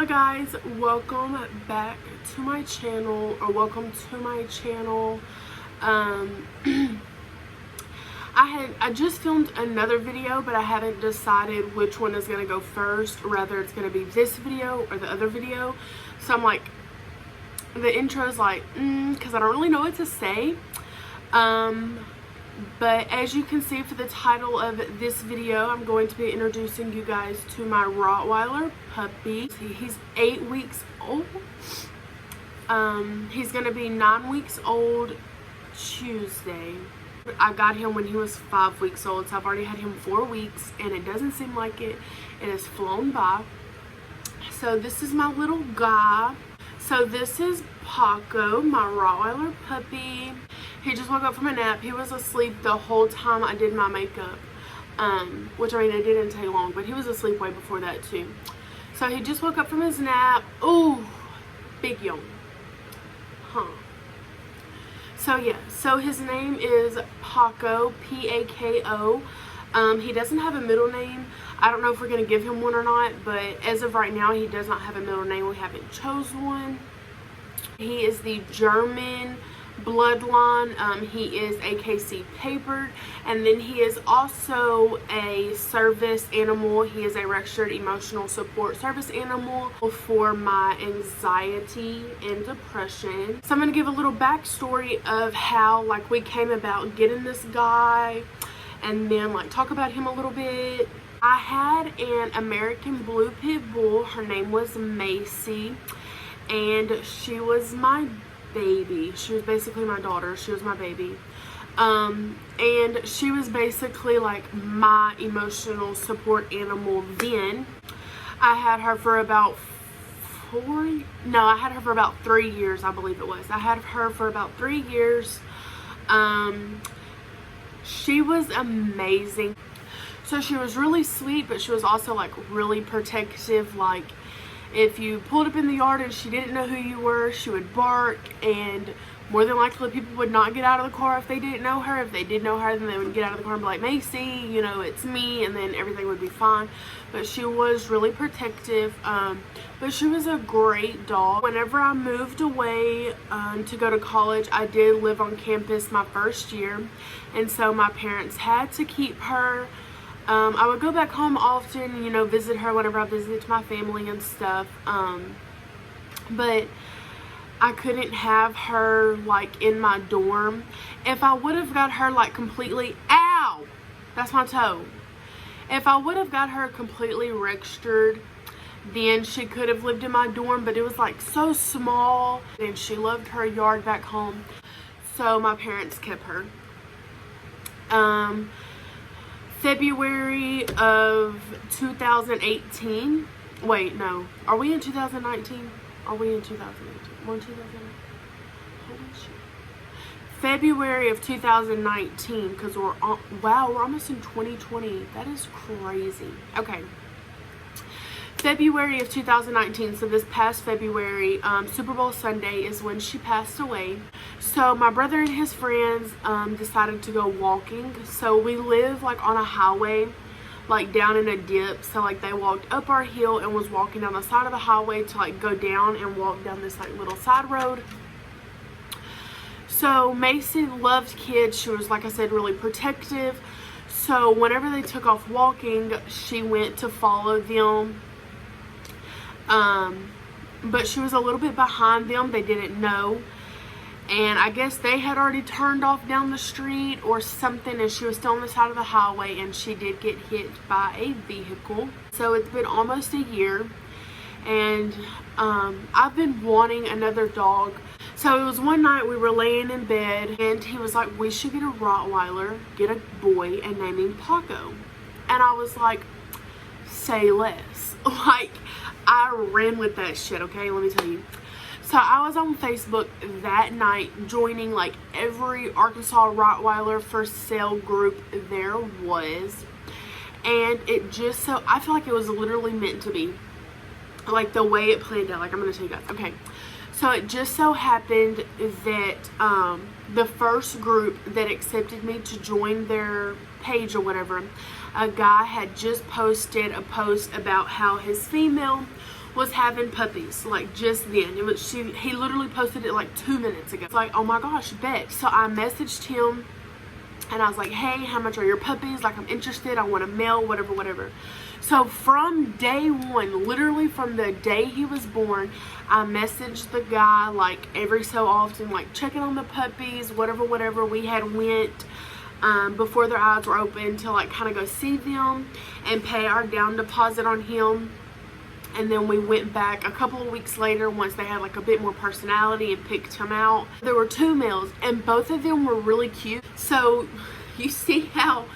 Hello guys, welcome back to my channel, or welcome to my channel. I just filmed another video, but I haven't decided which one is going to go first. Rather, it's going to be this video or the other video. So I'm like, the intro is like, because I don't really know what to say. But as you can see for the title of this video, I'm going to be introducing you guys to my Rottweiler puppy. He's 8 weeks old. He's going to be 9 weeks old Tuesday. I got him when he was 5 weeks old, so I've already had him 4 weeks, and it doesn't seem like it. It has flown by. So this is my little guy. So this is Pako, my Rottweiler puppy. He just woke up from a nap. He was asleep the whole time I did my makeup. Which, I mean, it didn't take long, but he was asleep way before that too. So he just woke up from his nap. Ooh, big yawn. Huh. So yeah, so his name is Pako, P-A-K-O. He doesn't have a middle name. I don't know if we're going to give him one or not, but as of right now, he does not have a middle name. We haven't chose one. He is the German bloodline. He is AKC papered, and then he is also a service animal. He is a registered emotional support service animal for my anxiety and depression. So I'm going to give a little backstory of how like we came about getting this guy, and then like talk about him a little bit. I had an American Blue Pit Bull. Her name was Macy, and she was my baby. She was basically my daughter. She was my baby. And she was basically like my emotional support animal then. I had her for about 3 years, I believe it was. I had her for about 3 years. She was amazing. So she was really sweet, but she was also like really protective. Like if you pulled up in the yard and she didn't know who you were, she would bark, and more than likely people would not get out of the car if they didn't know her. If they did know her, then they would get out of the car and be like, Macy, you know, it's me, and then everything would be fine. But she was really protective. But she was a great dog. Whenever I moved away to go to college, I did live on campus my first year, and so my parents had to keep her. I would go back home often, you know, visit her whenever I visited my family and stuff. But I couldn't have her like in my dorm. If I would have got her like completely, ow, that's my toe. If I would have got her completely registered, then she could have lived in my dorm, but it was like so small, and she loved her yard back home. So my parents kept her. February of 2018. Wait, no. Are we in 2019? Are we in 2018? We're in 2019. Holy shit. February of 2019, because we're on, wow, we're almost in 2020. That is crazy. Okay. February of 2019, so this past February, Super Bowl Sunday is when she passed away. So my brother and his friends decided to go walking. So we live like on a highway, like down in a dip. So like they walked up our hill and was walking down the side of the highway to like go down and walk down this like little side road. So Macy loved kids. She was, like I said, really protective. So whenever they took off walking, she went to follow them. But she was a little bit behind them. They didn't know, and I guess they had already turned off down the street or something, and she was still on the side of the highway, and she did get hit by a vehicle. So it's been almost a year, and I've been wanting another dog. So it was one night we were laying in bed, and he was like, we should get a Rottweiler, get a boy, and name him Pako. And I was like, say less. Like, I ran with that shit, okay? Let me tell you. So I was on Facebook that night joining like every Arkansas Rottweiler for sale group there was. And it just so, I feel like it was literally meant to be. Like the way it played out. Like, I'm going to tell you guys. Okay. So it just so happened that the first group that accepted me to join their page or whatever, a guy had just posted a post about how his female was having puppies, like just then. He literally posted it like 2 minutes ago. It's like, oh my gosh, bet. So I messaged him and I was like, hey, how much are your puppies? Like, I'm interested, I want a male, whatever. So from day one, literally from the day he was born, I messaged the guy like every so often, like checking on the puppies, whatever. We had went before their eyes were open to like kind of go see them and pay our down deposit on him. And then we went back a couple of weeks later once they had like a bit more personality and picked him out. There were 2 males and both of them were really cute. So you see how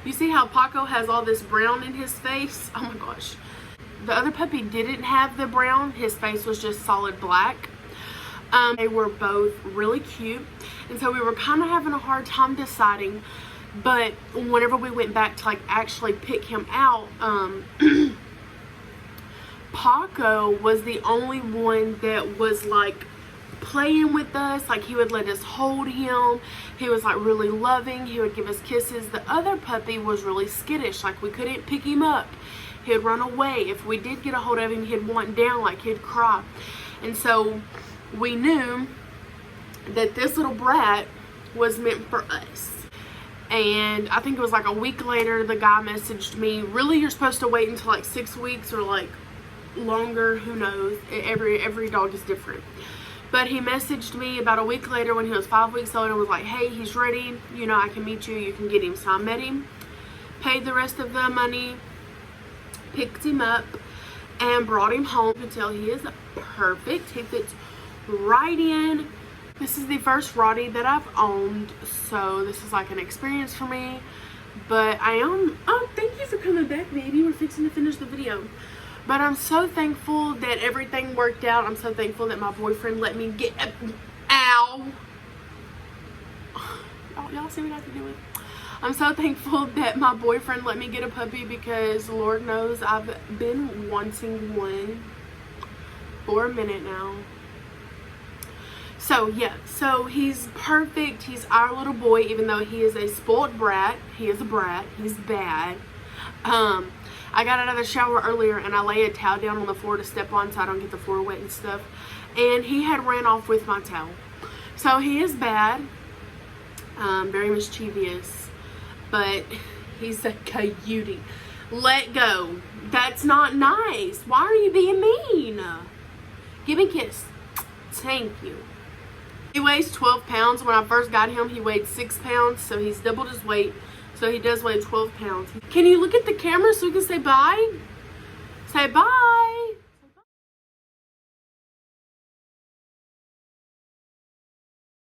Pako has all this brown in his face? Oh my gosh. The other puppy didn't have the brown. His face was just solid black. They were both really cute. And so we were kind of having a hard time deciding. But whenever we went back to like actually pick him out, Pako was the only one that was like playing with us. Like, he would let us hold him. He was like really loving. He would give us kisses. The other puppy was really skittish. Like, we couldn't pick him up. He'd run away. If we did get a hold of him, he'd want down, like he'd cry. And so we knew that this little brat was meant for us. And I think it was like a week later, the guy messaged me, really, you're supposed to wait until like 6 weeks or like longer, who knows. Every dog is different. But he messaged me about a week later when he was 5 weeks old and was like, hey, he's ready, you know, I can meet you, you can get him. So I met him, paid the rest of the money, picked him up, and brought him home. You can tell he is perfect. He fits right in. This is the first Roddy that I've owned, so this is like an experience for me. But oh, thank you for coming back, baby. We're fixing to finish the video. But I'm so thankful that everything worked out. I'm so thankful that my boyfriend let me get ow. Y'all see what I have to do with? I'm so thankful that my boyfriend let me get a puppy, because Lord knows I've been wanting one for a minute now. So yeah, so he's perfect. He's our little boy, even though he is a spoiled brat. He is a brat. He's bad. I got out of the shower earlier and I lay a towel down on the floor to step on so I don't get the floor wet and stuff. And he had ran off with my towel. So he is bad. Very mischievous. But he's a cutie. Let go. That's not nice. Why are you being mean? Give me a kiss. Thank you. He weighs 12 pounds. When I first got him, he weighed 6 pounds. So he's doubled his weight. So he does weigh 12 pounds. Can you look at the camera so we can say bye?